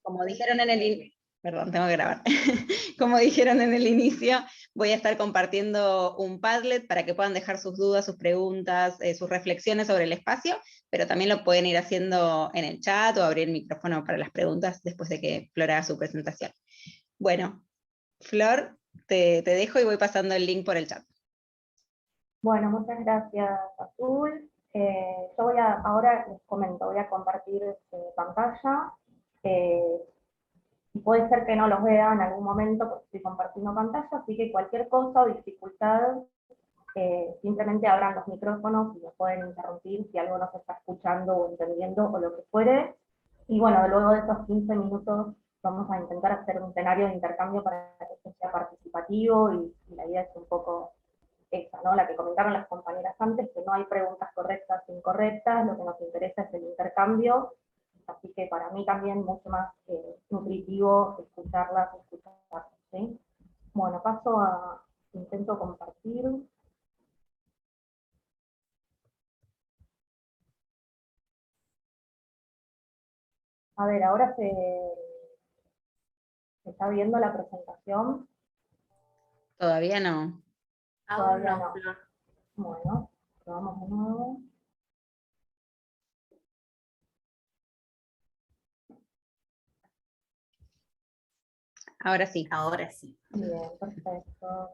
Como dijeron en perdón, tengo que grabar. Como dijeron en el inicio, voy a estar compartiendo un Padlet para que puedan dejar sus dudas, sus preguntas, sus reflexiones sobre el espacio, pero también lo pueden ir haciendo en el chat o abrir el micrófono para las preguntas después de que Flor haga su presentación. Bueno, Flor, te dejo y voy pasando el link por el chat. Bueno, muchas gracias, Azul. Yo ahora les comento, voy a compartir pantalla. Y puede ser que no los vea en algún momento porque estoy compartiendo pantalla, así que cualquier cosa o dificultad, simplemente abran los micrófonos y los pueden interrumpir si algo no se está escuchando o entendiendo o lo que fuere. Y bueno, luego de esos 15 minutos vamos a intentar hacer un escenario de intercambio para que esto sea participativo y la idea es un poco esa, ¿no? La que comentaron las compañeras antes, que no hay preguntas correctas e incorrectas, lo que nos interesa es el intercambio, así que para mí también mucho más nutritivo escucharlas, ¿sí? Bueno, intento compartir. A ver, ahora se está viendo la presentación. Todavía no. Todavía no. Bueno, probamos de nuevo. Ahora sí. Ahora sí. Bien, perfecto.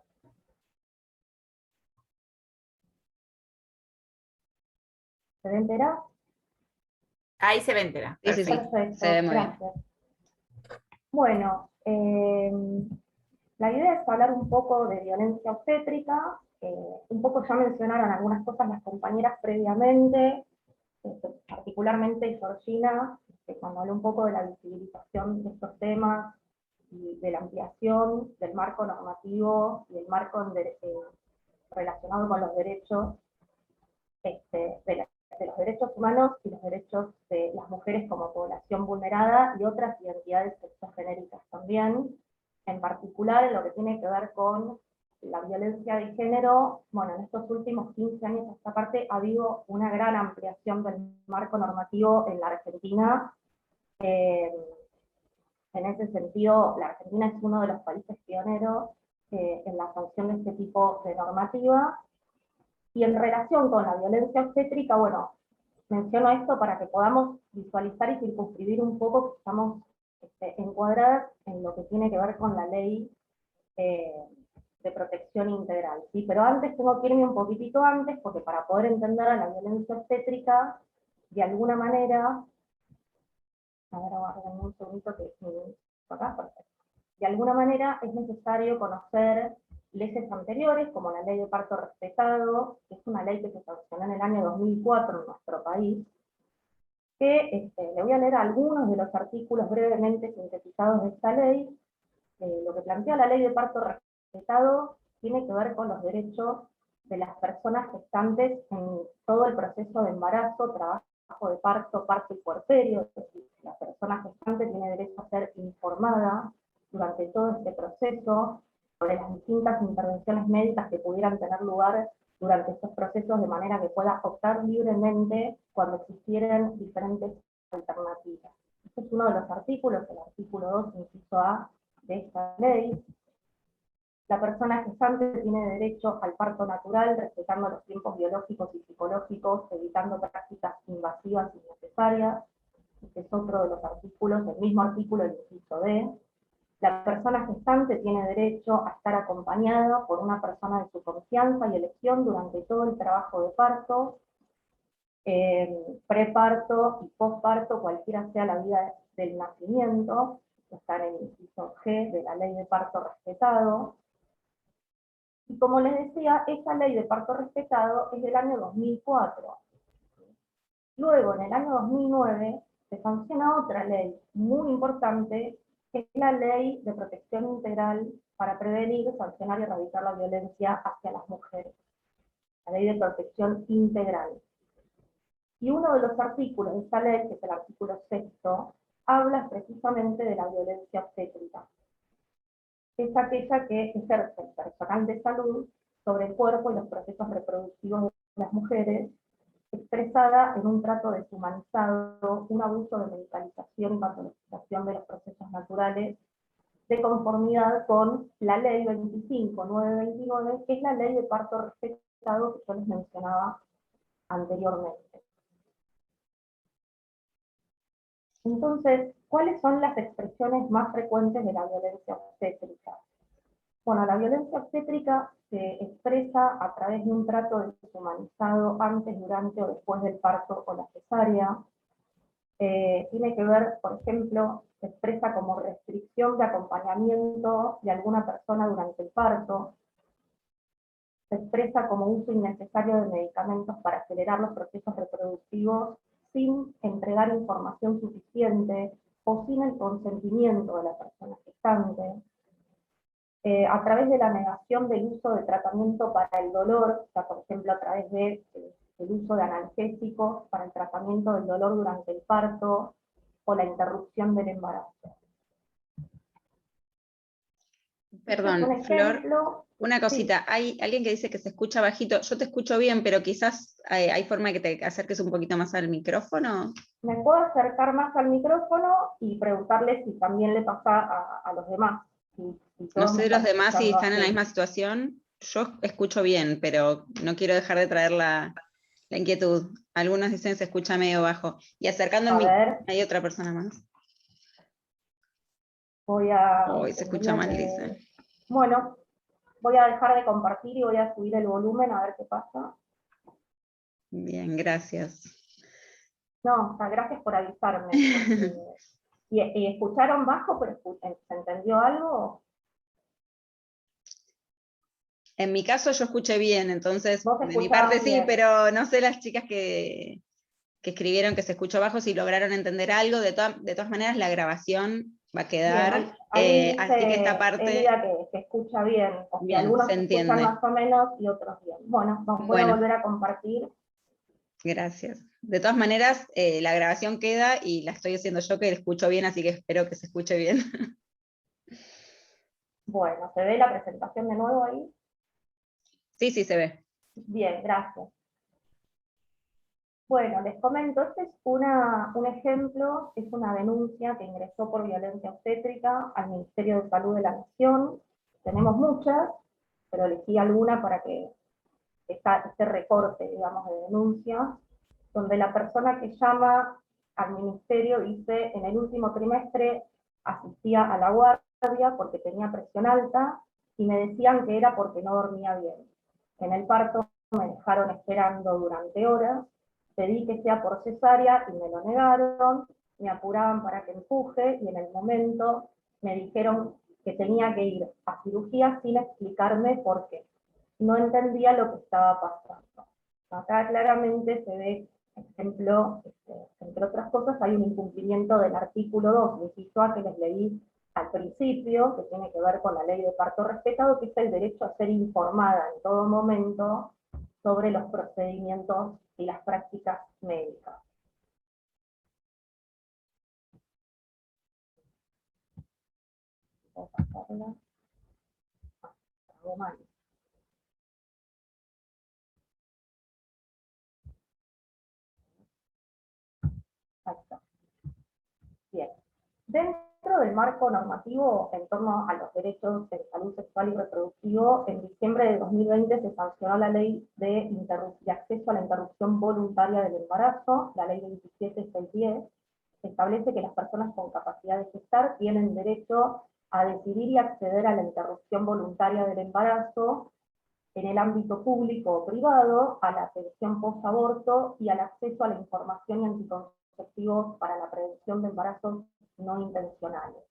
¿Se ve entera? Ahí se ve entera. Sí, sí, sí. Perfecto, Se ve muy bien. gracias. Bueno, la idea es hablar un poco de violencia obstétrica, un poco ya mencionaron algunas cosas las compañeras previamente, particularmente Georgina, cuando habló un poco de la visibilización de estos temas y de la ampliación del marco normativo y el marco relacionado con los derechos de los derechos humanos y los derechos de las mujeres como población vulnerada y otras identidades sexogenéricas también, en particular en lo que tiene que ver con la violencia de género. Bueno, en estos últimos 15 años a esta parte ha habido una gran ampliación del marco normativo en la Argentina. En ese sentido, la Argentina es uno de los países pioneros en la sanción de este tipo de normativa. Y en relación con la violencia obstétrica, bueno, menciono esto para que podamos visualizar y circunscribir un poco que estamos encuadradas en lo que tiene que ver con la ley de protección integral, ¿sí? Pero antes tengo que irme un poquitito antes, porque para poder entender a la violencia obstétrica, de alguna manera, a ver, aguarden un segundito que acá, perfecto. De alguna manera es necesario conocer leyes anteriores, como la ley de parto respetado, que es una ley que se sancionó en el año 2004 en nuestro país, que le voy a leer algunos de los artículos brevemente sintetizados de esta ley. Lo que plantea la ley de parto respetado tiene que ver con los derechos de las personas gestantes en todo el proceso de embarazo, trabajo de parto, parto y puerperio. Es decir, la persona gestante tiene derecho a ser informada durante todo este proceso sobre las distintas intervenciones médicas que pudieran tener lugar durante estos procesos, de manera que pueda optar libremente cuando existieran diferentes alternativas. Este es uno de los artículos, el artículo 2, inciso A, de esta ley. La persona gestante tiene derecho al parto natural, respetando los tiempos biológicos y psicológicos, evitando prácticas invasivas y innecesarias. Este es otro de los artículos, el mismo artículo, el inciso D. La persona gestante tiene derecho a estar acompañada por una persona de su confianza y elección durante todo el trabajo de parto, preparto y posparto, cualquiera sea la vida del nacimiento. Está en el inciso G de la ley de parto respetado. Y como les decía, esa ley de parto respetado es del año 2004. Luego, en el año 2009, se sanciona otra ley muy importante, que es la Ley de Protección Integral para prevenir, sancionar y erradicar la violencia hacia las mujeres. La Ley de Protección Integral. Y uno de los artículos de esta ley, que es el artículo 6º, habla precisamente de la violencia obstétrica. Es aquella que ejerce el personal de salud sobre el cuerpo y los procesos reproductivos de las mujeres, expresada en un trato deshumanizado, un abuso de medicalización y patologización de los procesos naturales, de conformidad con la ley 25.929, que es la ley de parto respetado que yo les mencionaba anteriormente. Entonces, ¿cuáles son las expresiones más frecuentes de la violencia obstétrica? Bueno, la violencia obstétrica se expresa a través de un trato deshumanizado antes, durante o después del parto o la cesárea. Tiene que ver, por ejemplo, se expresa como restricción de acompañamiento de alguna persona durante el parto. Se expresa como uso innecesario de medicamentos para acelerar los procesos reproductivos sin entregar información suficiente o sin el consentimiento de la persona gestante. A través de la negación del uso de tratamiento para el dolor, o sea, por ejemplo, a través de, el uso de analgésicos para el tratamiento del dolor durante el parto o la interrupción del embarazo. Perdón, Flor, una cosita. Sí. Hay alguien que dice que se escucha bajito. Yo te escucho bien, pero quizás hay forma de que te acerques un poquito más al micrófono. Me puedo acercar más al micrófono y preguntarle si también le pasa a los demás. No sé los demás si están en la misma situación. Yo escucho bien, pero no quiero dejar de traer la inquietud. Algunos dicen se escucha medio bajo. Y acercando el micrófono hay otra persona más. Hoy se escucha mal, dice. Bueno, voy a dejar de compartir y voy a subir el volumen a ver qué pasa. Bien, gracias. No, o sea, gracias por avisarme. ¿Y escucharon bajo, pero se entendió algo? En mi caso yo escuché bien, entonces de mi parte sí, bien. Pero no sé las chicas que escribieron que se escuchó bajo si lograron entender algo. De todas maneras la grabación va a quedar, bien, ahí así que esta parte Elida que se escucha bien, o sea, bien, algunos se entiende. Escuchan más o menos y otros bien. Bueno, voy a volver a compartir. Gracias. De todas maneras, la grabación queda y la estoy haciendo yo que la escucho bien, así que espero que se escuche bien. Bueno, ¿se ve la presentación de nuevo ahí? Sí, sí, se ve. Bien, gracias. Bueno, les comento, este es un ejemplo, es una denuncia que ingresó por violencia obstétrica al Ministerio de Salud de la Nación. Tenemos muchas, pero elegí alguna para que este recorte, digamos, de denuncias, donde la persona que llama al ministerio dice, en el último trimestre asistía a la guardia porque tenía presión alta y me decían que era porque no dormía bien. En el parto me dejaron esperando durante horas, pedí que sea por cesárea y me lo negaron, me apuraban para que empuje y en el momento me dijeron que tenía que ir a cirugía sin explicarme por qué. No entendía lo que estaba pasando. Acá claramente se ve, por ejemplo, entre otras cosas, hay un incumplimiento del artículo 2, inciso A, que les leí al principio, que tiene que ver con la ley de parto respetado, que es el derecho a ser informada en todo momento sobre los procedimientos y las prácticas médicas. Voy a pasarla. Algo mal. Ahí está. Bien. Dentro del marco normativo en torno a los derechos de salud sexual y reproductivo, en diciembre de 2020 se sancionó la ley de acceso a la interrupción voluntaria del embarazo, la ley 27610, que establece que las personas con capacidad de gestar tienen derecho a decidir y acceder a la interrupción voluntaria del embarazo en el ámbito público o privado, a la atención post-aborto y al acceso a la información y anticonceptivos para la prevención de embarazos no intencionales.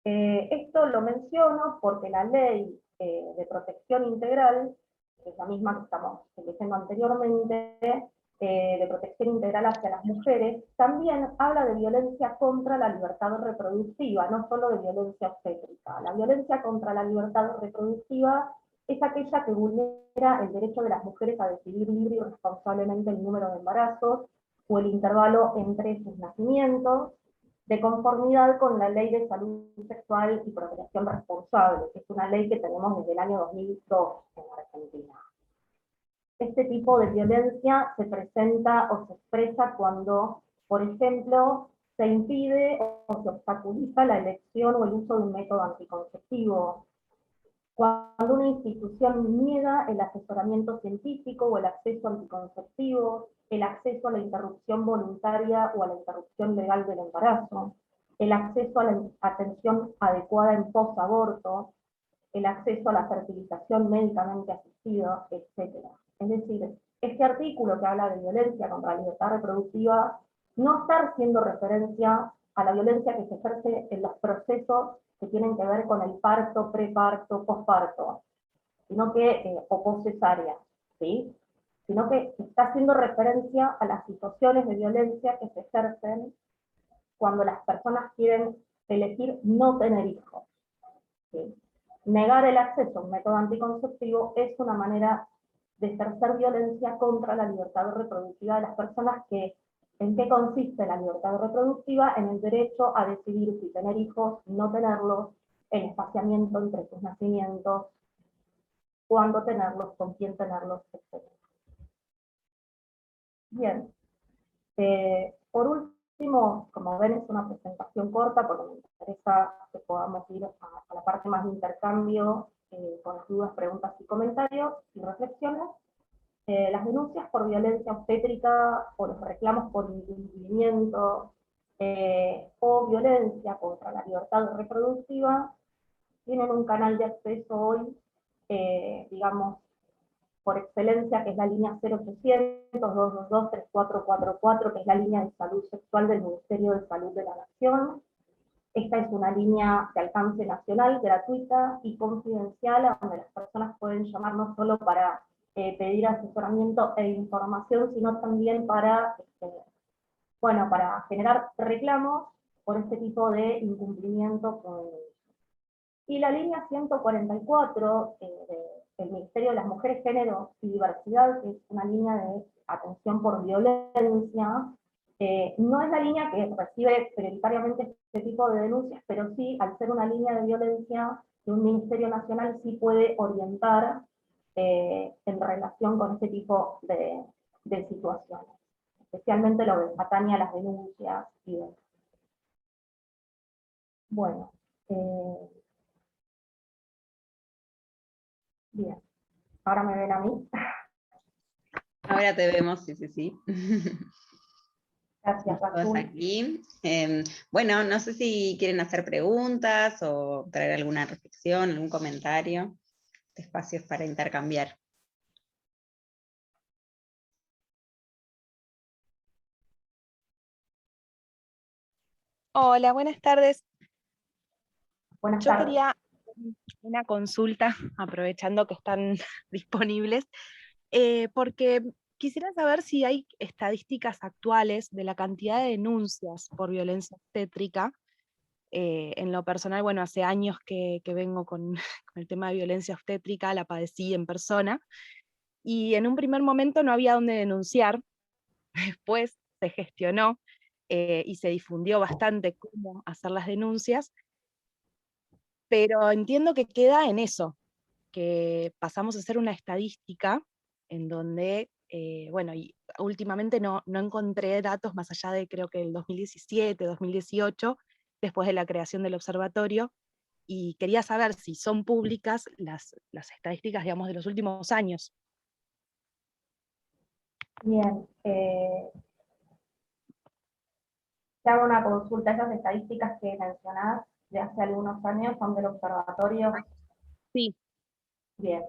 Esto lo menciono porque la ley de protección integral, que es la misma que estamos diciendo anteriormente, de protección integral hacia las mujeres, también habla de violencia contra la libertad reproductiva, no solo de violencia obstétrica. La violencia contra la libertad reproductiva es aquella que vulnera el derecho de las mujeres a decidir libre y responsablemente el número de embarazos o el intervalo entre sus nacimientos, de conformidad con la Ley de Salud Sexual y Procreación Responsable, que es una ley que tenemos desde el año 2002 en Argentina. este tipo de violencia se presenta o se expresa cuando, por ejemplo, se impide o se obstaculiza la elección o el uso de un método anticonceptivo, cuando una institución niega el asesoramiento científico o el acceso anticonceptivo, el acceso a la interrupción voluntaria o a la interrupción legal del embarazo, el acceso a la atención adecuada en posaborto, el acceso a la fertilización médicamente asistida, etc. Es decir, este artículo que habla de violencia contra la libertad reproductiva no está haciendo referencia a la violencia que se ejerce en los procesos que tienen que ver con el parto, preparto, posparto, sino que, o poscesárea, ¿sí? Sino que está haciendo referencia a las situaciones de violencia que se ejercen cuando las personas quieren elegir no tener hijos, ¿sí? Negar el acceso a un método anticonceptivo es una manera de ejercer violencia contra la libertad reproductiva de las personas que, ¿en qué consiste la libertad reproductiva? En el derecho a decidir si tener hijos, no tenerlos, el espaciamiento entre sus nacimientos, cuándo tenerlos, con quién tenerlos, etc. Bien. Por último, como ven, es una presentación corta porque me interesa que podamos ir a la parte más de intercambio con las dudas, preguntas y comentarios y reflexiones. Las denuncias por violencia obstétrica o los reclamos por incumplimiento o violencia contra la libertad reproductiva tienen un canal de acceso hoy, digamos, por excelencia, que es la línea 0800-222-3444, que es la línea de salud sexual del Ministerio de Salud de la Nación. Esta es una línea de alcance nacional, gratuita y confidencial, a donde las personas pueden llamar no solo para pedir asesoramiento e información, sino también para, bueno, para generar reclamos por este tipo de incumplimiento con... Y la línea 144 del Ministerio de las Mujeres, Género y Diversidad, que es una línea de atención por violencia, no es la línea que recibe prioritariamente este tipo de denuncias, pero sí, al ser una línea de violencia de un Ministerio Nacional, sí puede orientar en relación con este tipo de situaciones. Especialmente lo que atañe a las denuncias y demás. Bueno, bien. Ahora me ven a mí. Ahora te vemos, sí, sí, sí. Gracias, Todos Azul. aquí. Bueno, no sé si quieren hacer preguntas o traer alguna reflexión, algún comentario. Este espacio es para intercambiar. Hola, buenas tardes. Buenas Yo tardes. quería una consulta, aprovechando que están disponibles, porque quisiera saber si hay estadísticas actuales de la cantidad de denuncias por violencia obstétrica. En lo personal, bueno, hace años que vengo con el tema de violencia obstétrica, la padecí en persona, y en un primer momento no había dónde denunciar, después se gestionó y se difundió bastante cómo hacer las denuncias, pero entiendo que queda en eso, que pasamos a hacer una estadística en donde, bueno, y últimamente no encontré datos más allá de creo que el 2017, 2018, después de la creación del observatorio, y quería saber si son públicas las estadísticas, digamos, de los últimos años. Bien. Te hago una consulta. Esas estadísticas que mencionás de hace algunos años son del observatorio. Sí. Bien.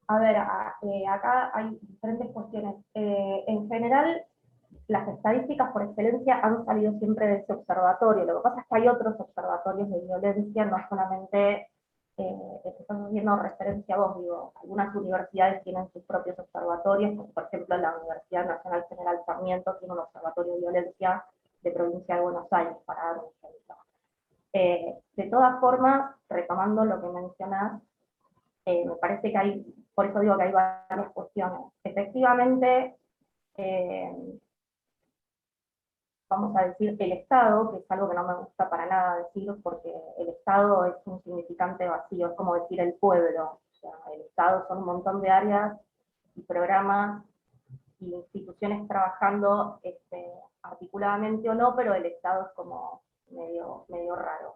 A ver, acá hay diferentes cuestiones. En general, las estadísticas por excelencia han salido siempre de ese observatorio. Lo que pasa es que hay otros observatorios de violencia, no solamente el que estás haciendo referencia a vos, digo, algunas universidades tienen sus propios observatorios, como por ejemplo la Universidad Nacional General Sarmiento tiene un observatorio de violencia de provincia de Buenos Aires, para dar un ejemplo. De todas formas, retomando lo que mencionás, me parece que hay, por eso digo que hay varias cuestiones. Efectivamente, vamos a decir, el Estado, que es algo que no me gusta para nada decir, porque el Estado es un significante vacío, es como decir el pueblo. O sea, el Estado son un montón de áreas y programas y instituciones trabajando articuladamente o no, pero el Estado es como medio raro.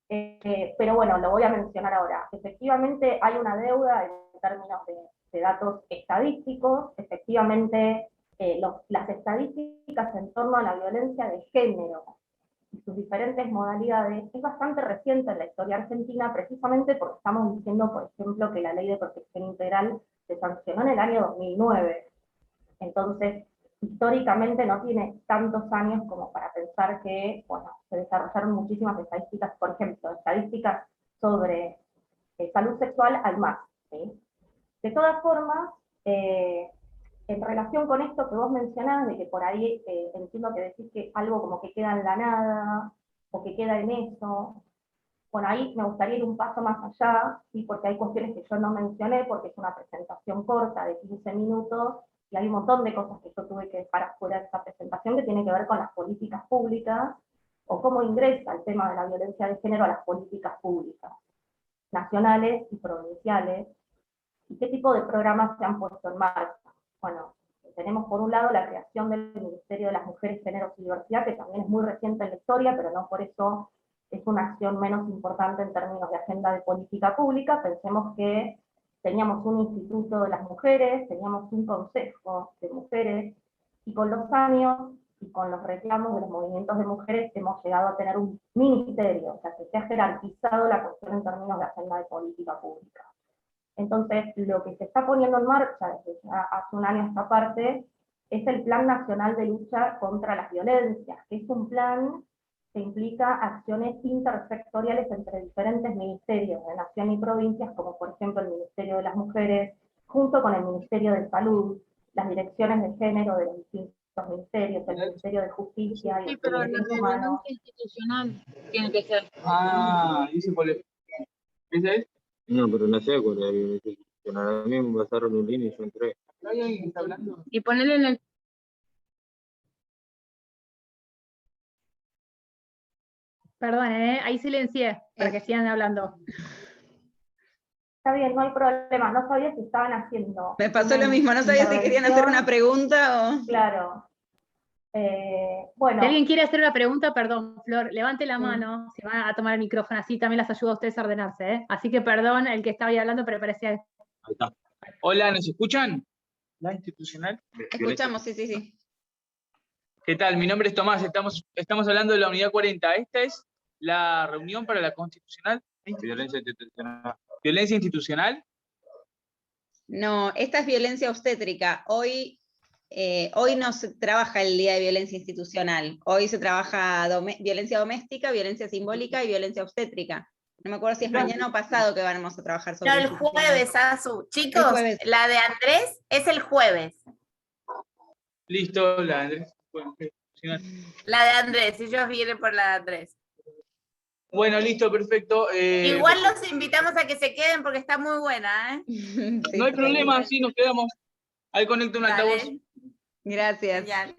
Pero bueno, lo voy a mencionar ahora. Efectivamente hay una deuda en términos de datos estadísticos. Efectivamente, las estadísticas en torno a la violencia de género y sus diferentes modalidades es bastante reciente en la historia argentina, precisamente porque estamos diciendo, por ejemplo, que la Ley de Protección Integral se sancionó en el año 2009. Entonces, históricamente no tiene tantos años como para pensar que, bueno, se desarrollaron muchísimas estadísticas, por ejemplo, estadísticas sobre salud sexual hay más, ¿sí? De todas formas, en relación con esto que vos mencionás, de que por ahí entiendo que decís que algo como que queda en la nada, o que queda en eso, bueno, ahí me gustaría ir un paso más allá, ¿sí? Porque hay cuestiones que yo no mencioné, porque es una presentación corta de 15 minutos, y hay un montón de cosas que yo tuve que dejar afuera de esta presentación que tiene que ver con las políticas públicas, o cómo ingresa el tema de la violencia de género a las políticas públicas, nacionales y provinciales, y qué tipo de programas se han puesto en marcha. Bueno, tenemos por un lado la creación del Ministerio de las Mujeres, Géneros y Diversidad, que también es muy reciente en la historia, pero no por eso es una acción menos importante en términos de agenda de política pública. Pensemos que teníamos un Instituto de las Mujeres, teníamos un Consejo de Mujeres, y con los años y con los reclamos de los movimientos de mujeres hemos llegado a tener un ministerio, o sea, que se ha jerarquizado la cuestión en términos de agenda de política pública. Entonces, lo que se está poniendo en marcha desde ya hace un año a esta parte es el Plan Nacional de Lucha contra las Violencias, que es un plan que implica acciones intersectoriales entre diferentes ministerios de nación y provincias, como por ejemplo el Ministerio de las Mujeres, junto con el Ministerio de Salud, las direcciones de género de los distintos ministerios, el Ministerio de Justicia y Sí, el pero de la Derechos Humanos. violencia institucional tiene que ser. Ah, dice por el... ¿Esa es? No, pero no sé cuál es la violencia institucional. A mí me pasaron un link y yo entré. ¿Hay alguien que está hablando? Y ponerle en el. Perdón, ahí silencié para que sigan hablando. Está bien, no hay problema, no sabía si estaban haciendo. Me pasó una lo mismo, no sabía si querían hacer una intervención. pregunta o... Claro. Si Bueno, alguien quiere hacer una pregunta, perdón, Flor, levante la Sí. mano, si van a tomar el micrófono, así también las ayuda a ustedes a ordenarse, ¿eh? Así que perdón el que estaba ahí hablando, pero parecía... Ahí está. Hola, ¿nos escuchan? ¿La institucional? Escuchamos, sí, sí, sí. ¿Qué tal? Mi nombre es Tomás, estamos hablando de la unidad 40. Esta es la reunión para la constitucional. Violencia institucional. ¿Violencia institucional? No, esta es violencia obstétrica. Hoy no se trabaja el Día de Violencia Institucional. Hoy se trabaja violencia doméstica, violencia simbólica y violencia obstétrica. No me acuerdo si es mañana o pasado que vamos a trabajar sobre No, el eso. jueves, Azu. Chicos, jueves. la de Andrés es el jueves. Listo, la Andrés. Bueno, La de Andrés, ellos vienen por la de Andrés. bueno, listo, perfecto. Igual los invitamos a que se queden porque está muy buena, ¿eh? Sí, No hay problema, así nos quedamos. Ahí conecto un altavoz. Dale. gracias. Genial.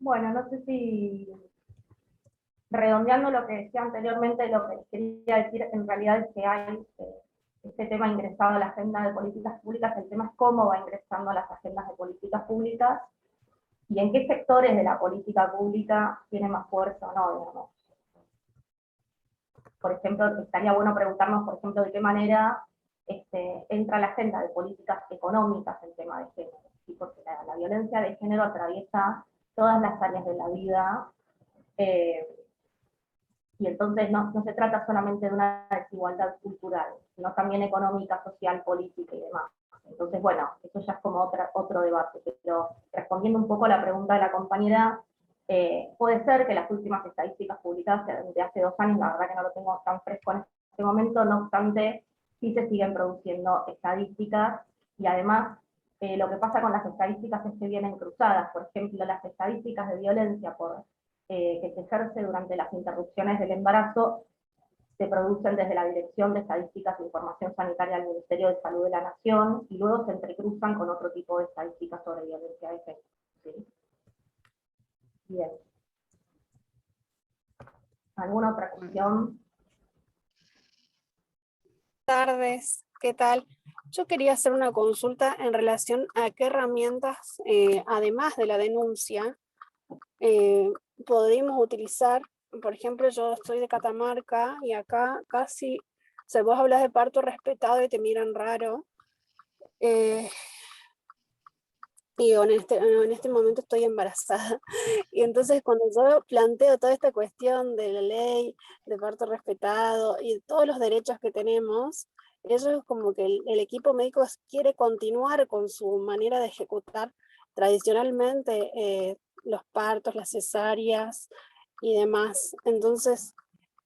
bueno, no sé si redondeando lo que decía anteriormente, lo que quería decir en realidad es que hay este tema ingresado a la agenda de políticas públicas. El tema es cómo va ingresando a las agendas de políticas públicas y en qué sectores de la política pública tiene más fuerza o no, digamos. Por ejemplo, estaría bueno preguntarnos, por ejemplo, de qué manera entra a la agenda de políticas económicas el tema de género, ¿sí? Porque la violencia de género atraviesa todas las áreas de la vida, y entonces no se trata solamente de una desigualdad cultural, sino también económica, social, política y demás. Entonces, bueno, eso ya es como otro debate, pero respondiendo un poco a la pregunta de la compañera, puede ser que las últimas estadísticas publicadas de hace 2 años, la verdad que no lo tengo tan fresco en este momento, no obstante, sí se siguen produciendo estadísticas, y además lo que pasa con las estadísticas es que vienen cruzadas. Por ejemplo, las estadísticas de violencia que se ejerce durante las interrupciones del embarazo se producen desde la Dirección de Estadísticas e Información Sanitaria del Ministerio de Salud de la Nación, y luego se entrecruzan con otro tipo de estadísticas sobre violencia de género, ¿sí? Bien. ¿Alguna otra cuestión? tardes, ¿qué tal? Yo quería hacer una consulta en relación a qué herramientas, además de la denuncia, podríamos utilizar. Por ejemplo, yo estoy de Catamarca y acá casi, o sea, vos hablas de parto respetado y te miran raro. Y en este momento estoy embarazada. Y entonces cuando yo planteo toda esta cuestión de la ley, de parto respetado y de todos los derechos que tenemos, ellos como que el equipo médico quiere continuar con su manera de ejecutar tradicionalmente los partos, las cesáreas y demás. Entonces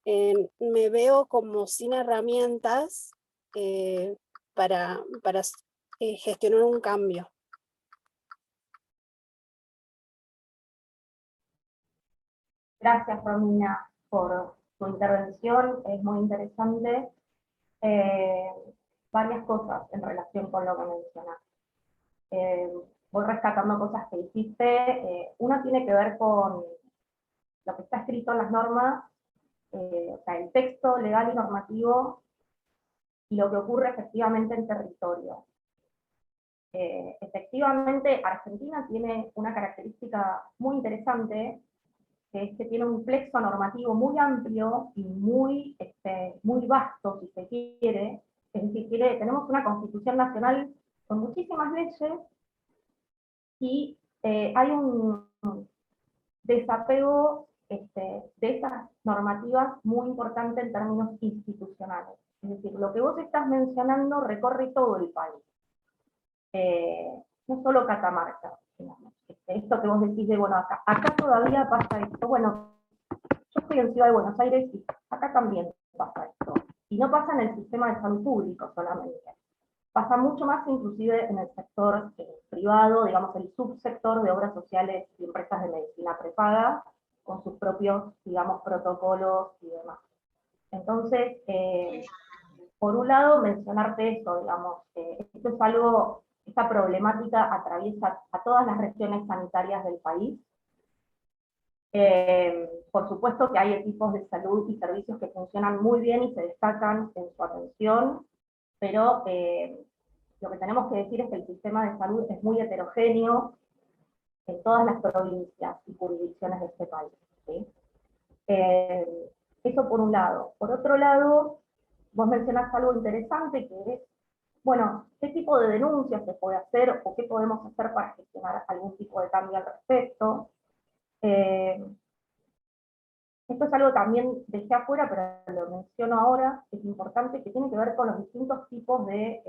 me veo como sin herramientas para gestionar un cambio. Gracias, Romina, por tu intervención, es muy interesante. Varias cosas en relación con lo que mencionaste. Voy rescatando cosas que dijiste. Una tiene que ver con lo que está escrito en las normas, o sea, el texto legal y normativo, y lo que ocurre efectivamente en territorio. Efectivamente, Argentina tiene una característica muy interesante, que es que tiene un plexo normativo muy amplio y muy vasto, si se quiere. Es decir, tenemos una Constitución Nacional con muchísimas leyes y hay un desapego de esas normativas muy importante en términos institucionales. Es decir, lo que vos estás mencionando recorre todo el país. No solo Catamarca, digamos. Esto que vos decís de, bueno, acá todavía pasa esto. Bueno, yo estoy en Ciudad de Buenos Aires y acá también pasa esto. Y no pasa en el sistema de salud público solamente. Pasa mucho más inclusive en el sector privado, digamos el subsector de obras sociales y empresas de medicina prepaga, con sus propios, digamos, protocolos y demás. Entonces, por un lado, mencionarte eso, digamos, esto es algo, esta problemática atraviesa a todas las regiones sanitarias del país. Por supuesto que hay equipos de salud y servicios que funcionan muy bien y se destacan en su atención, pero lo que tenemos que decir es que el sistema de salud es muy heterogéneo en todas las provincias y jurisdicciones de este país, ¿sí? Eso por un lado. Por otro lado, vos mencionás algo interesante que es, bueno, ¿qué tipo de denuncias se puede hacer o qué podemos hacer para gestionar algún tipo de cambio al respecto? Esto es algo también dejé afuera, pero lo menciono ahora, es importante, que tiene que ver con los distintos tipos de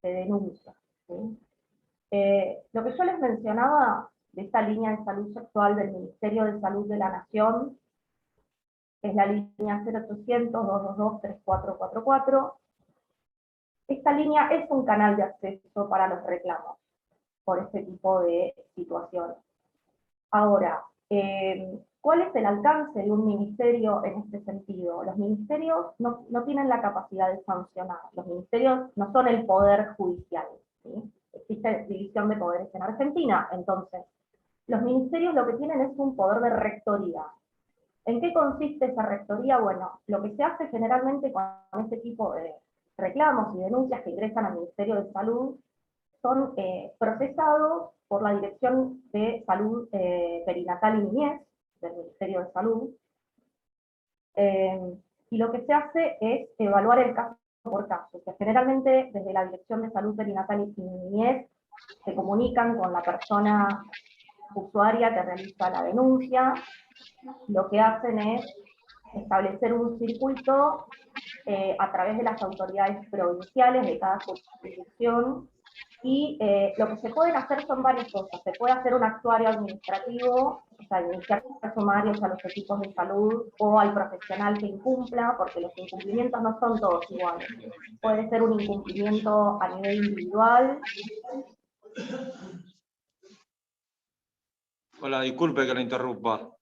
denuncias, ¿sí? Lo que yo les mencionaba de esta línea de salud sexual del Ministerio de Salud de la Nación, es la línea 0800-222-3444. Esta línea es un canal de acceso para los reclamos por este tipo de situaciones. Ahora, ¿cuál es el alcance de un ministerio en este sentido? Los ministerios no tienen la capacidad de sancionar. Los ministerios no son el poder judicial, ¿sí? Existe división de poderes en Argentina, entonces, los ministerios lo que tienen es un poder de rectoría. ¿En qué consiste esa rectoría? Bueno, lo que se hace generalmente con este tipo de reclamos y denuncias que ingresan al Ministerio de Salud son procesados por la Dirección de Salud Perinatal y Niñez del Ministerio de Salud, y lo que se hace es evaluar el caso por caso, que generalmente desde la Dirección de Salud Perinatal y Niñez se comunican con la persona usuaria que realiza la denuncia. Lo que hacen es establecer un circuito a través de las autoridades provinciales de cada jurisdicción, y lo que se pueden hacer son varias cosas. Se puede hacer un actuario administrativo, o sea, iniciar sumarios a los equipos de salud o al profesional que incumpla, porque los incumplimientos no son todos iguales. Puede ser un incumplimiento a nivel individual. Hola, disculpe que la interrumpa.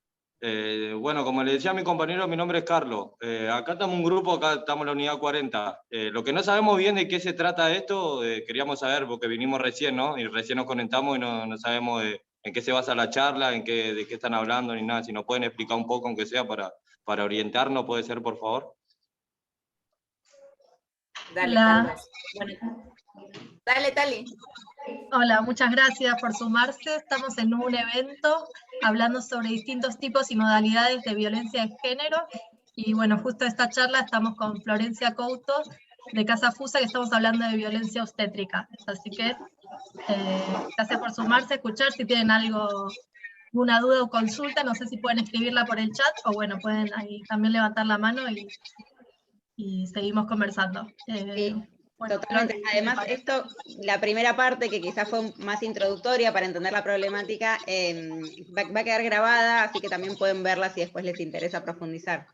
Bueno, como le decía a mi compañero, mi nombre es Carlos. Acá estamos un grupo, acá estamos en la unidad 40. Lo que no sabemos bien de qué se trata esto, queríamos saber porque vinimos recién, ¿no? Y recién nos conectamos y no sabemos en qué se basa la charla, de qué están hablando ni nada. Si nos pueden explicar un poco, aunque sea para orientarnos, puede ser, por favor. Dale, Hola. Carlos. Bueno, dale, Tali. Hola, muchas gracias por sumarse. Estamos en un evento hablando sobre distintos tipos y modalidades de violencia de género. Y bueno, justo esta charla estamos con Florencia Couto de Casa Fusa, que estamos hablando de violencia obstétrica. Así que gracias por sumarse, escuchar. Si tienen alguna duda o consulta, no sé si pueden escribirla por el chat o bueno, pueden ahí también levantar la mano y seguimos conversando. Sí, Bueno, totalmente. Flor, Además, esto, la primera parte, que quizás fue más introductoria para entender la problemática, va a quedar grabada, así que también pueden verla si después les interesa profundizar.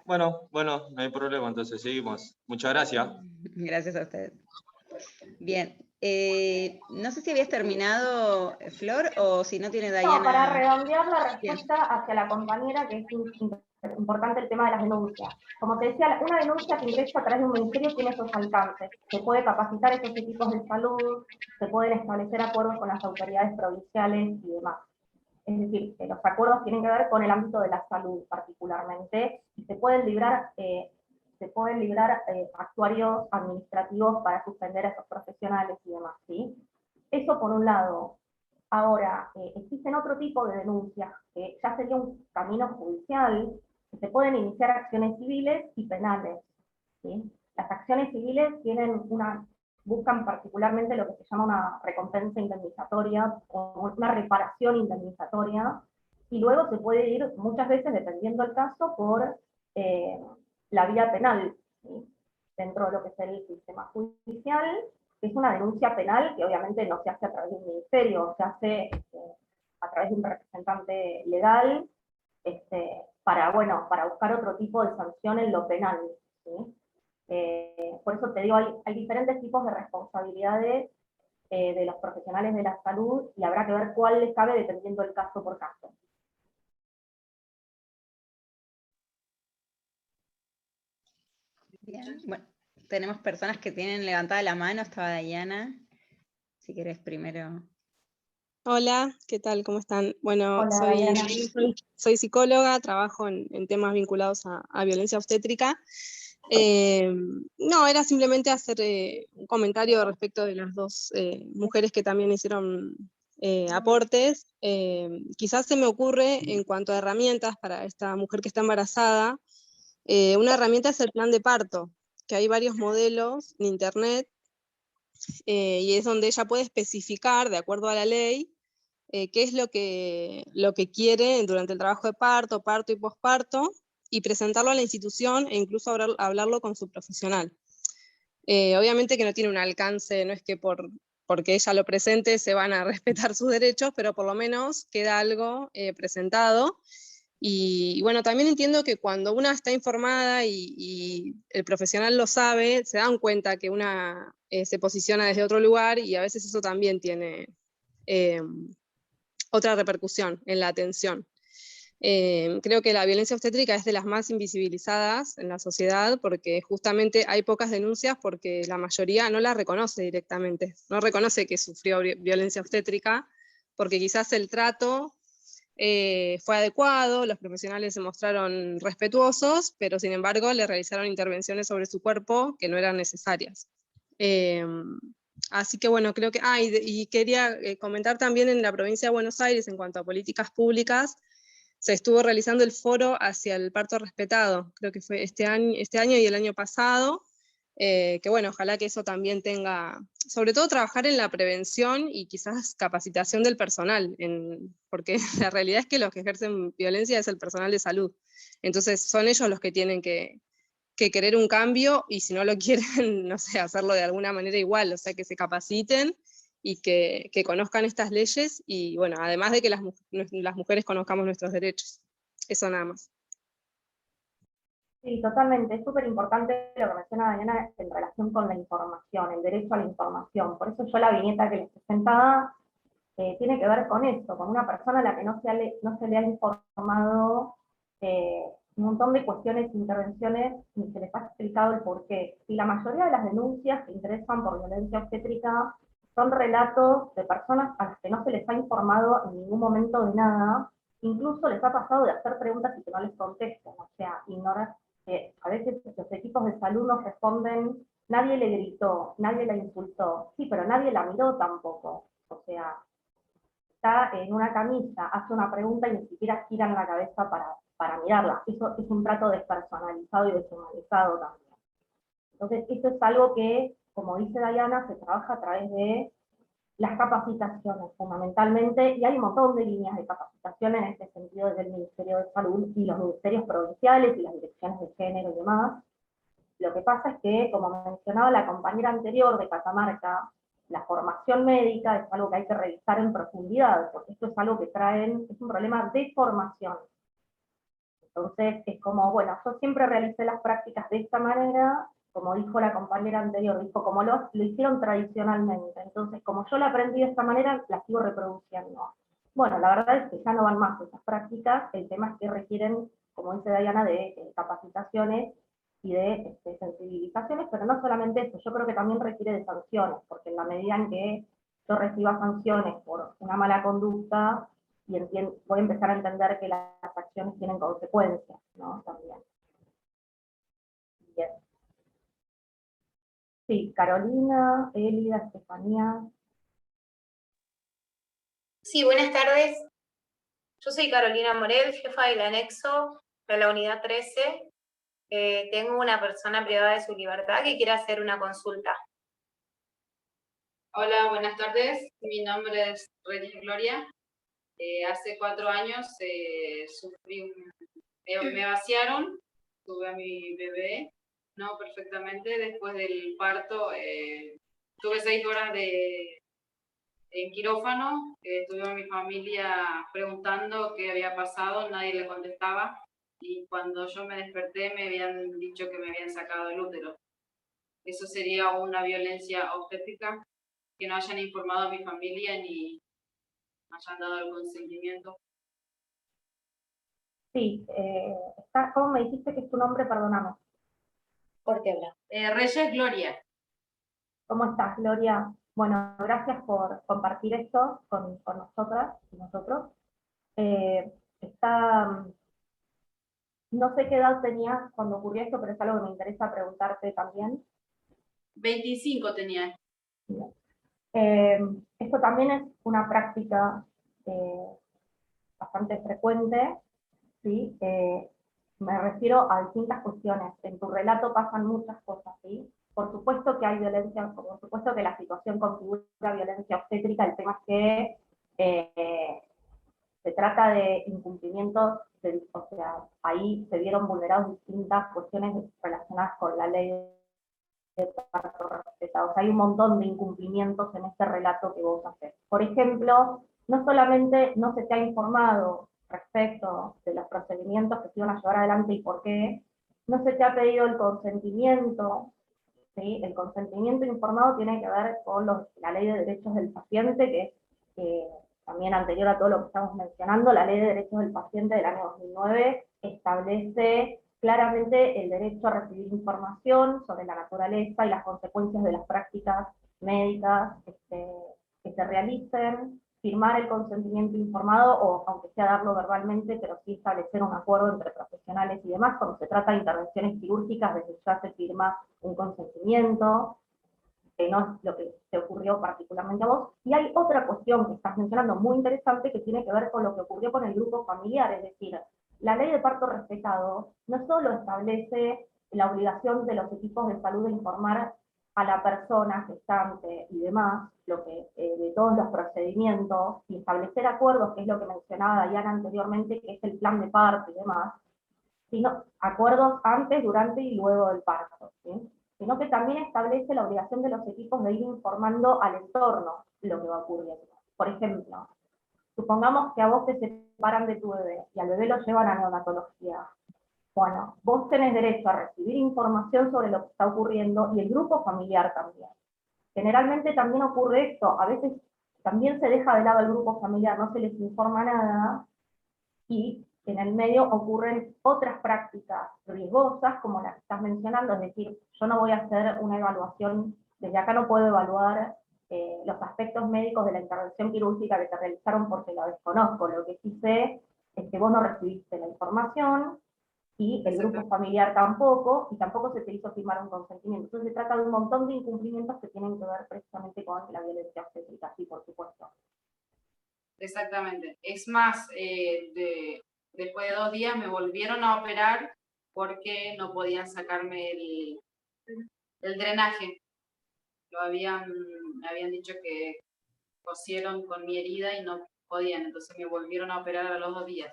Bueno, no hay problema, entonces seguimos. Muchas gracias. Gracias a ustedes. Bien, no sé si habías terminado, Flor, o si no tiene Dayana. No, para redondear la Bien. respuesta hacia la compañera, que es importante el tema de las denuncias. Como te decía, una denuncia que ingresa a través de un ministerio tiene esos alcances. Se puede capacitar esos equipos de salud, se pueden establecer acuerdos con las autoridades provinciales y demás. Es decir, que los acuerdos tienen que ver con el ámbito de la salud particularmente, y se pueden librar actuarios administrativos para suspender a esos profesionales y demás, ¿sí? Eso por un lado. Ahora, existen otro tipo de denuncias, que ya sería un camino judicial, que se pueden iniciar acciones civiles y penales, ¿sí? Las acciones civiles buscan particularmente lo que se llama una recompensa indemnizatoria, o una reparación indemnizatoria, y luego se puede ir, muchas veces, dependiendo del caso, por la vía penal, ¿sí? Dentro de lo que es el sistema judicial, que es una denuncia penal que obviamente no se hace a través de un ministerio, se hace a través de un representante legal, para buscar otro tipo de sanción en lo penal, ¿sí? Por eso te digo, hay diferentes tipos de responsabilidades de los profesionales de la salud, y habrá que ver cuál les cabe dependiendo del caso por caso. Bien. Bueno, tenemos personas que tienen levantada la mano. Estaba Dayana. Si querés primero. Hola, ¿qué tal? ¿Cómo están? Bueno, Hola, Dayana. soy psicóloga, trabajo en temas vinculados a violencia obstétrica. No, era simplemente hacer un comentario respecto de las dos mujeres que también hicieron aportes. Quizás se me ocurre, en cuanto a herramientas para esta mujer que está embarazada, una herramienta es el plan de parto, que hay varios modelos en internet, y es donde ella puede especificar, de acuerdo a la ley, qué es lo que quiere durante el trabajo de parto y posparto, y presentarlo a la institución e incluso hablarlo con su profesional. Obviamente que no tiene un alcance, no es que porque ella lo presente se van a respetar sus derechos, pero por lo menos queda algo presentado. Y bueno, también entiendo que cuando una está informada y el profesional lo sabe, se dan cuenta que una se posiciona desde otro lugar, y a veces eso también tiene otra repercusión en la atención. Creo que la violencia obstétrica es de las más invisibilizadas en la sociedad, porque justamente hay pocas denuncias porque la mayoría no la reconoce directamente, no reconoce que sufrió violencia obstétrica, porque quizás el trato fue adecuado, los profesionales se mostraron respetuosos, pero sin embargo le realizaron intervenciones sobre su cuerpo que no eran necesarias. Así que bueno, creo que... y quería comentar también, en la provincia de Buenos Aires, en cuanto a políticas públicas, se estuvo realizando el foro hacia el parto respetado, creo que fue este año y el año pasado, que bueno, ojalá que eso también tenga, sobre todo trabajar en la prevención y quizás capacitación del personal, porque la realidad es que los que ejercen violencia es el personal de salud, entonces son ellos los que tienen que querer un cambio, y si no lo quieren, no sé, hacerlo de alguna manera igual, o sea, que se capaciten y que conozcan estas leyes, y bueno, además de que las mujeres conozcamos nuestros derechos. Eso nada más. Sí, totalmente. Es súper importante lo que menciona Dayana en relación con la información, el derecho a la información. Por eso yo la viñeta que les presentaba tiene que ver con esto, con una persona a la que no se le ha informado un montón de cuestiones, intervenciones, ni se les ha explicado el porqué. Y la mayoría de las denuncias que ingresan por violencia obstétrica son relatos de personas a las que no se les ha informado en ningún momento de nada, incluso les ha pasado de hacer preguntas y que no les contesten, o sea, ignorar que a veces los equipos de salud nos responden nadie le gritó, nadie la insultó, sí, pero nadie la miró tampoco. O sea, está en una camilla, hace una pregunta y ni siquiera giran la cabeza para mirarla. Eso es un trato despersonalizado y deshumanizado también. Entonces, esto es algo que, como dice Diana, se trabaja a través de las capacitaciones fundamentalmente, y hay un montón de líneas de capacitación en este sentido desde el Ministerio de Salud y los ministerios provinciales y las direcciones de género y demás. Lo que pasa es que, como mencionaba la compañera anterior de Catamarca, la formación médica es algo que hay que revisar en profundidad, porque esto es algo que es un problema de formación. Entonces, es como, bueno, yo siempre realicé las prácticas de esta manera, como dijo la compañera anterior, dijo, como lo hicieron tradicionalmente. Entonces, como yo la aprendí de esta manera, la sigo reproduciendo. Bueno, la verdad es que ya no van más esas prácticas, el tema es que requieren, como dice Diana, de capacitaciones y de sensibilizaciones, pero no solamente eso, yo creo que también requiere de sanciones, porque en la medida en que yo reciba sanciones por una mala conducta, y voy a empezar a entender que las acciones tienen consecuencias, ¿no? También. Bien. Sí, Carolina, Elida, Estefanía. Sí, buenas tardes. Yo soy Carolina Morel, jefa del anexo de la unidad 13. Tengo una persona privada de su libertad que quiere hacer una consulta. Hola, buenas tardes. Mi nombre es Reyes Gloria. Hace 4 años me vaciaron, tuve a mi bebé, no perfectamente. Después del parto tuve 6 horas en quirófano. Estuve a mi familia preguntando qué había pasado, nadie le contestaba. Y cuando yo me desperté me habían dicho que me habían sacado el útero. Eso sería una violencia obstétrica, que no hayan informado a mi familia ni hayan dado el consentimiento. Sí, ¿cómo me dijiste que es tu nombre? Perdóname. ¿Por qué habla? Reyes Gloria. ¿Cómo estás, Gloria? Bueno, gracias por compartir esto con nosotras y nosotros. No sé qué edad tenías cuando ocurrió esto, pero es algo que me interesa preguntarte también. 25 tenía. Esto también es una práctica bastante frecuente, ¿sí? Me refiero a distintas cuestiones. En tu relato pasan muchas cosas, ¿sí? Por supuesto que hay violencia, por supuesto que la situación configura violencia obstétrica, el tema es que se trata de incumplimientos, o sea, ahí se vieron vulneradas distintas cuestiones relacionadas con la ley de parto respetado. O sea, hay un montón de incumplimientos en este relato que vos haces. Por ejemplo, no solamente no se te ha informado respecto de los procedimientos que se iban a llevar adelante y por qué, no se te ha pedido el consentimiento, ¿sí? El consentimiento informado tiene que ver con la ley de derechos del paciente, que es también anterior a todo lo que estamos mencionando. La ley de derechos del paciente del año 2009 establece claramente el derecho a recibir información sobre la naturaleza y las consecuencias de las prácticas médicas que se realicen, firmar el consentimiento informado, o aunque sea darlo verbalmente, pero sí establecer un acuerdo entre profesionales y demás. Cuando se trata de intervenciones quirúrgicas, desde ya se firma un consentimiento, que no es lo que te ocurrió particularmente a vos. Y hay otra cuestión que estás mencionando muy interesante, que tiene que ver con lo que ocurrió con el grupo familiar, es decir, la ley de parto respetado no solo establece la obligación de los equipos de salud de informar a la persona gestante y demás, de todos los procedimientos, y establecer acuerdos, que es lo que mencionaba Diana anteriormente, que es el plan de parto y demás, sino acuerdos antes, durante y luego del parto, ¿sí? Sino que también establece la obligación de los equipos de ir informando al entorno lo que va ocurriendo. Por ejemplo, supongamos que a vos te separan de tu bebé y al bebé lo llevan a neonatología. Bueno, vos tenés derecho a recibir información sobre lo que está ocurriendo, y el grupo familiar también. Generalmente también ocurre esto, a veces también se deja de lado el grupo familiar, no se les informa nada, y en el medio ocurren otras prácticas riesgosas, como las que estás mencionando, es decir, yo no voy a hacer una evaluación, desde acá no puedo evaluar los aspectos médicos de la intervención quirúrgica que te realizaron porque lo desconozco. Lo que sí sé es que vos no recibiste la información, y el grupo familiar tampoco, y tampoco se te hizo firmar un consentimiento. Entonces se trata de un montón de incumplimientos que tienen que ver precisamente con la violencia obstétrica, sí, por supuesto. Exactamente. Es más, después de 2 días me volvieron a operar porque no podían sacarme el drenaje. Me habían dicho que cosieron con mi herida y no podían, entonces me volvieron a operar a los 2 días.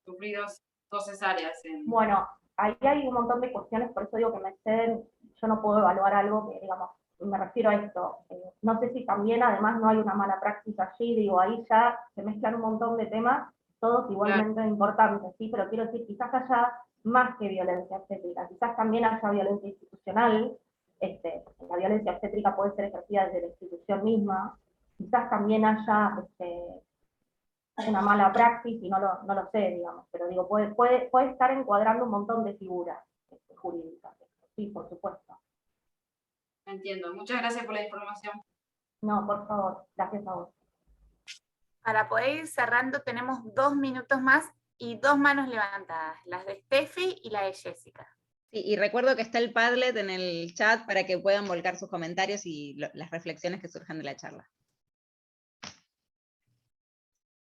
Sufrí dos cesáreas. Bueno, ahí hay un montón de cuestiones, por eso digo que me exceden, yo no puedo evaluar algo que, digamos, me refiero a esto. No sé si también además no hay una mala praxis allí, digo, ahí ya se mezclan un montón de temas, todos igualmente importantes, ¿sí? Pero quiero decir, quizás haya más que violencia obstétrica, quizás también haya violencia institucional, la violencia obstétrica puede ser ejercida desde la institución misma, quizás también haya una mala praxis y no lo sé, digamos, pero digo, puede estar encuadrando un montón de figuras jurídicas, sí, por supuesto. Entiendo, muchas gracias por la información. No, por favor, gracias a vos. Para poder ir cerrando, tenemos 2 minutos más y 2 manos levantadas, las de Steffi y la de Jessica. Sí, y recuerdo que está el Padlet en el chat para que puedan volcar sus comentarios y las reflexiones que surjan de la charla.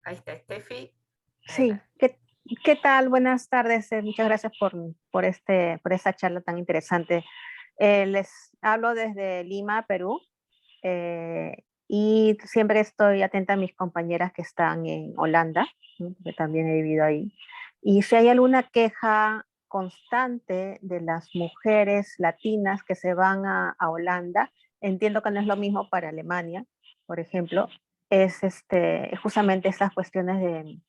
Ahí está Steffi. Sí, ¿qué tal? Buenas tardes. Muchas gracias por esta charla tan interesante. Les hablo desde Lima, Perú, y siempre estoy atenta a mis compañeras que están en Holanda, ¿no? Que también he vivido ahí. Y si hay alguna queja constante de las mujeres latinas que se van a Holanda, entiendo que no es lo mismo para Alemania, por ejemplo, es justamente estas cuestiones de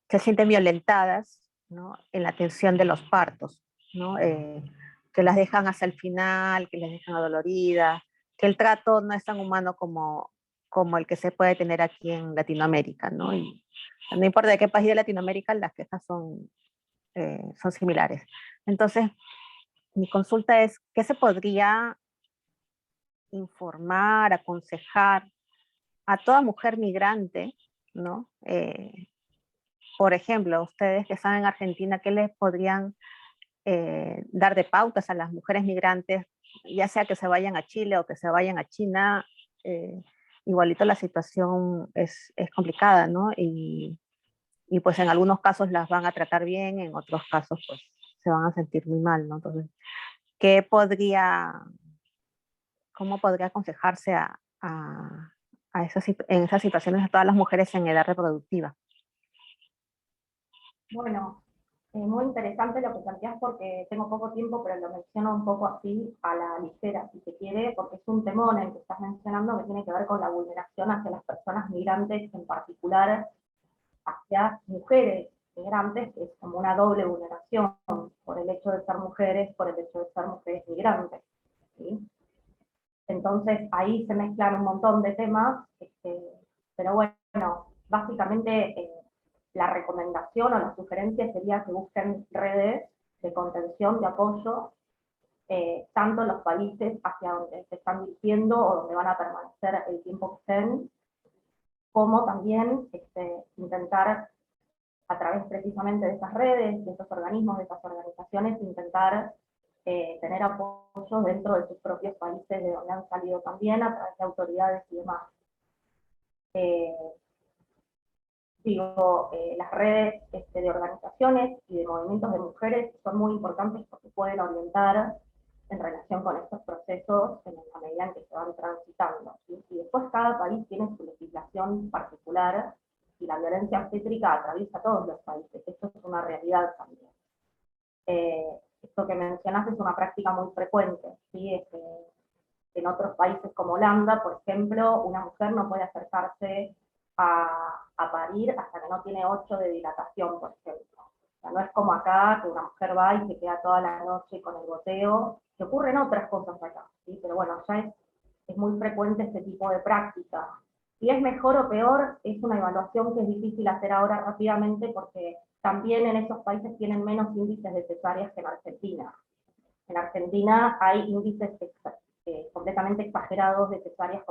se sienten violentadas, ¿no? En la atención de los partos, ¿no? Que las dejan hasta el final, que les dejan adoloridas, que el trato no es tan humano como el que se puede tener aquí en Latinoamérica, ¿no? Y no importa de qué país de Latinoamérica, las quejas son similares. Entonces, mi consulta es, ¿qué se podría informar, aconsejar a toda mujer migrante, ¿no? Por ejemplo, ustedes que están en Argentina, ¿qué les podrían dar de pautas a las mujeres migrantes, ya sea que se vayan a Chile o que se vayan a China? Igualito la situación es complicada, ¿no? Y pues en algunos casos las van a tratar bien, en otros casos pues se van a sentir muy mal, ¿no? Entonces, ¿cómo podría aconsejarse en esas situaciones a todas las mujeres en edad reproductiva? Bueno, muy interesante lo que planteás porque tengo poco tiempo, pero lo menciono un poco así a la ligera, si se quiere, porque es un temón el que estás mencionando que tiene que ver con la vulneración hacia las personas migrantes, en particular hacia mujeres migrantes, que es como una doble vulneración por el hecho de ser mujeres, por el hecho de ser mujeres migrantes, ¿sí? Entonces ahí se mezclan un montón de temas, pero bueno, básicamente la recomendación o la sugerencia sería que busquen redes de contención, de apoyo, tanto en los países hacia donde se están dirigiendo o donde van a permanecer el tiempo que estén, como también intentar, a través precisamente de esas redes, de esos organismos, de esas organizaciones, intentar tener apoyo dentro de sus propios países de donde han salido también, a través de autoridades y demás. Las redes de organizaciones y de movimientos de mujeres son muy importantes porque pueden orientar en relación con estos procesos en la medida en que se van transitando, ¿sí? Y después cada país tiene su legislación particular y la violencia obstétrica atraviesa todos los países, esto es una realidad también. Esto que mencionaste es una práctica muy frecuente, ¿sí? En otros países como Holanda, por ejemplo, una mujer no puede acercarse a parir hasta que no tiene 8 de dilatación, por ejemplo. O sea, no es como acá, que una mujer va y se queda toda la noche con el goteo, que ocurren otras cosas acá, ¿sí? Pero bueno, ya es muy frecuente este tipo de práctica. Si es mejor o peor, es una evaluación que es difícil hacer ahora rápidamente, porque también en esos países tienen menos índices de cesáreas que en Argentina. En Argentina hay índices completamente exagerados de cesáreas